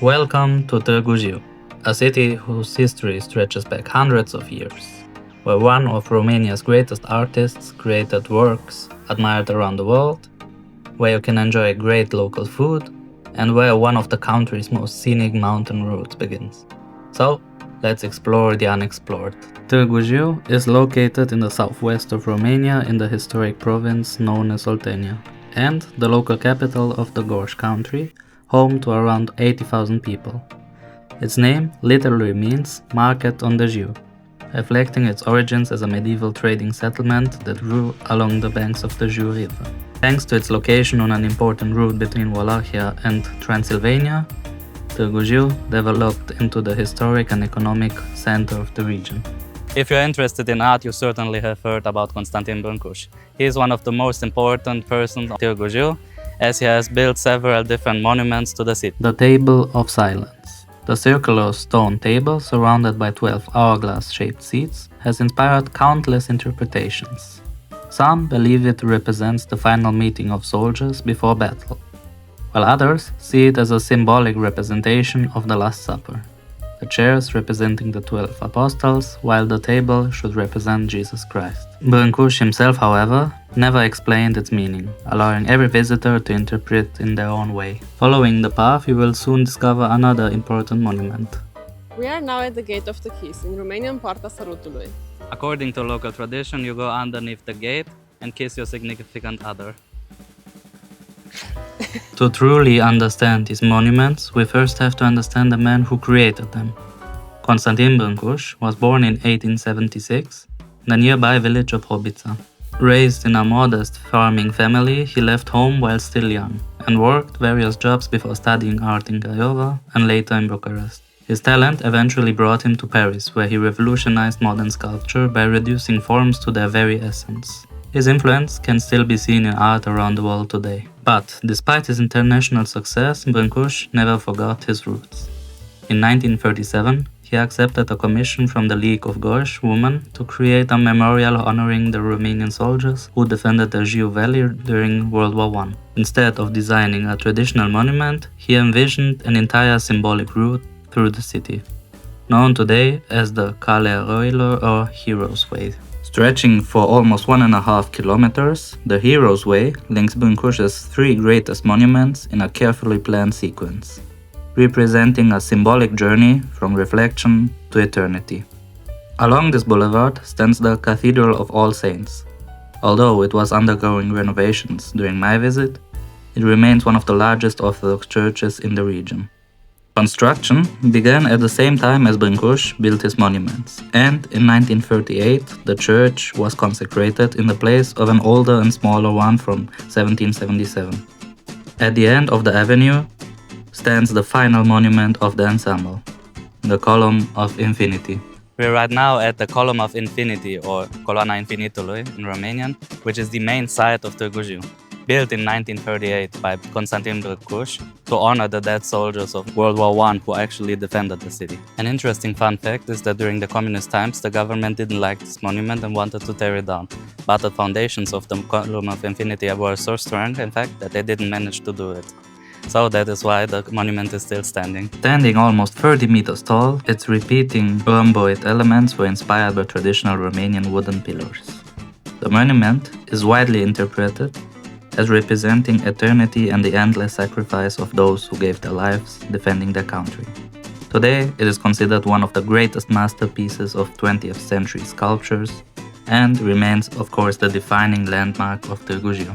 Welcome to Targu Jiu, a city whose history stretches back hundreds of years, where one of Romania's greatest artists created works admired around the world, where you can enjoy great local food, and where one of the country's most scenic mountain roads begins. So, let's explore the unexplored. Târgu Jiu is located in the southwest of Romania in the historic province known as Oltenia, and the local capital of the Gorge country, home to around 80,000 people. Its name literally means market on the Jiu, reflecting its origins as a medieval trading settlement that grew along the banks of the Jiu River. Thanks to its location on an important route between Wallachia and Transylvania, Târgu Jiu developed into the historic and economic center of the region. If you're interested in art, you certainly have heard about Constantin Brâncușis. He is one of the most important persons of Târgu Jiu, as he has built several different monuments to the city. The Table of Silence. The circular stone table, surrounded by 12 hourglass-shaped seats, has inspired countless interpretations. Some believe it represents the final meeting of soldiers before battle, while others see it as a symbolic representation of the Last Supper. The chairs representing the 12 apostles, while the table should represent Jesus Christ. Brâncușis himself, however, never explained its meaning, allowing every visitor to interpret in their own way. Following the path, you will soon discover another important monument. We are now at the Gate of the Kiss, in Romanian Poarta Sărutului. According to local tradition, you go underneath the gate and kiss your significant other. To truly understand these monuments, we first have to understand the man who created them. Constantin Brâncușis was born in 1876 in the nearby village of Hobița. Raised in a modest farming family, he left home while still young and worked various jobs before studying art in Craiova and later in Bucharest. His talent eventually brought him to Paris, where he revolutionized modern sculpture by reducing forms to their very essence. His influence can still be seen in art around the world today. But, despite his international success, Brâncușis never forgot his roots. In 1937, he accepted a commission from the League of Gorge Women to create a memorial honoring the Romanian soldiers who defended the Jiu Valley during World War I. Instead of designing a traditional monument, he envisioned an entire symbolic route through the city, known today as the Calea Eroilor or Heroes Way. Stretching for almost 1.5 kilometers, the Heroes Way links Brâncușis' three greatest monuments in a carefully planned sequence, representing a symbolic journey from reflection to eternity. Along this boulevard stands the Cathedral of All Saints. Although it was undergoing renovations during my visit, it remains one of the largest Orthodox churches in the region. Construction began at the same time as Brâncușis built his monuments, and in 1938 the church was consecrated in the place of an older and smaller one from 1777. At the end of the avenue stands the final monument of the ensemble, the Column of Infinity. We're right now at the Column of Infinity, or Coloana Infinitului in Romanian, which is the main site of Târgu Jiu. Built in 1938 by Constantin Brâncușis to honor the dead soldiers of World War I who actually defended the city. An interesting fun fact is that during the communist times, the government didn't like this monument and wanted to tear it down. But the foundations of the Column of Infinity were so strong, in fact, that they didn't manage to do it. So that is why the monument is still standing. Standing almost 30 meters tall, its repeating rhomboid elements were inspired by traditional Romanian wooden pillars. The monument is widely interpreted as representing eternity and the endless sacrifice of those who gave their lives defending their country. Today, it is considered one of the greatest masterpieces of 20th century sculptures and remains, of course, the defining landmark of Târgu Jiu.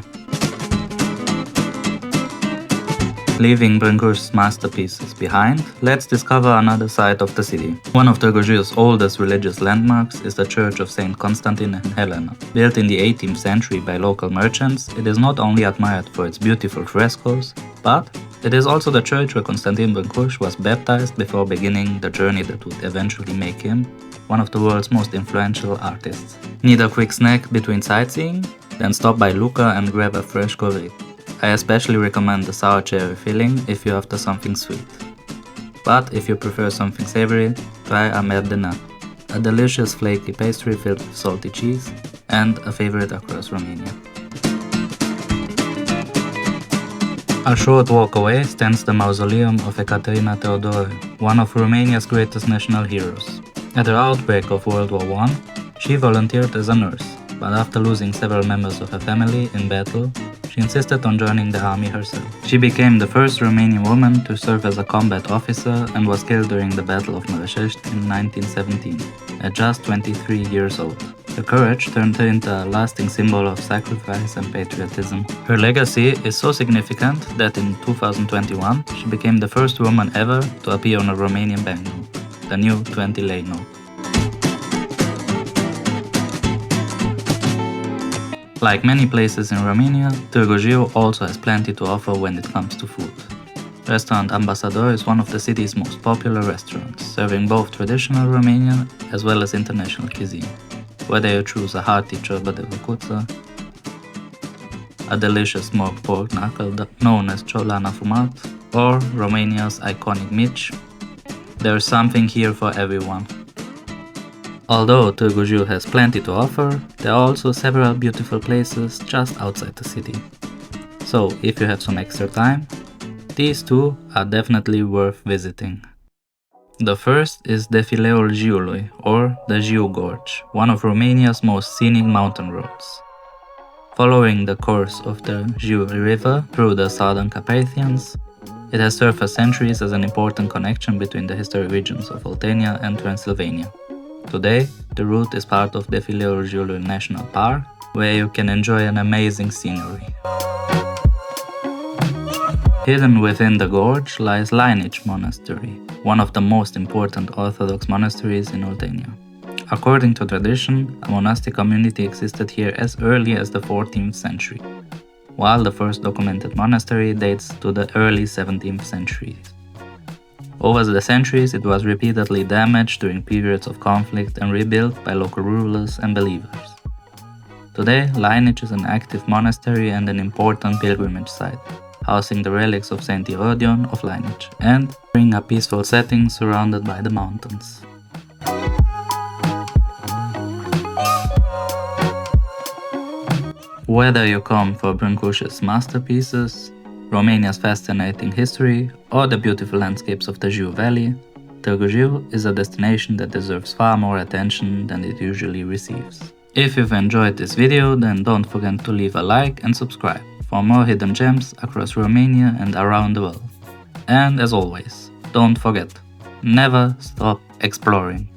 Leaving Brâncușis' masterpieces behind, let's discover another side of the city. One of Târgu Jiu's oldest religious landmarks is the Church of Saint Constantin and Helena. Built in the 18th century by local merchants, it is not only admired for its beautiful frescoes, but it is also the church where Constantin Brâncușis was baptized before beginning the journey that would eventually make him one of the world's most influential artists. Need a quick snack between sightseeing? Then stop by Luca and grab a fresh covrit. I especially recommend the sour cherry filling if you're after something sweet. But if you prefer something savory, try a merdena, a delicious flaky pastry filled with salty cheese and a favorite across Romania. A short walk away stands the Mausoleum of Ecaterina Teodoroiu, one of Romania's greatest national heroes. At the outbreak of World War I, she volunteered as a nurse, but after losing several members of her family in battle, she insisted on joining the army herself. She became the first Romanian woman to serve as a combat officer and was killed during the Battle of Mărășești in 1917, at just 23 years old. Her courage turned her into a lasting symbol of sacrifice and patriotism. Her legacy is so significant that in 2021 she became the first woman ever to appear on a Romanian banknote, the new 20 lei note. Like many places in Romania, Târgu Jiu also has plenty to offer when it comes to food. Restaurant Ambassador is one of the city's most popular restaurants, serving both traditional Romanian as well as international cuisine. Whether you choose a hearty ciorbă de văcuță, a delicious smoked pork knuckle known as Coloana fumat, or Romania's iconic mici, there's something here for everyone. Although Targu Jiu has plenty to offer, there are also several beautiful places just outside the city. So, if you have some extra time, these two are definitely worth visiting. The first is Defileul Jiului, or the Jiu Gorge, one of Romania's most scenic mountain roads. Following the course of the Jiului River through the southern Carpathians, it has served for centuries as an important connection between the historic regions of Oltenia and Transylvania. Today, the route is part of Defileul Jiului National Park, where you can enjoy an amazing scenery. Hidden within the gorge lies Lainici Monastery, one of the most important Orthodox monasteries in Oltenia. According to tradition, a monastic community existed here as early as the 14th century, while the first documented monastery dates to the early 17th century. Over the centuries, it was repeatedly damaged during periods of conflict and rebuilt by local rulers and believers. Today, Lainici is an active monastery and an important pilgrimage site, housing the relics of Saint Erodion of Lainici, and offering a peaceful setting surrounded by the mountains. Whether you come for Brâncușis masterpieces, Romania's fascinating history, or the beautiful landscapes of the Jiu Valley, Târgu Jiu is a destination that deserves far more attention than it usually receives. If you've enjoyed this video, then don't forget to leave a like and subscribe for more hidden gems across Romania and around the world. And as always, don't forget, never stop exploring.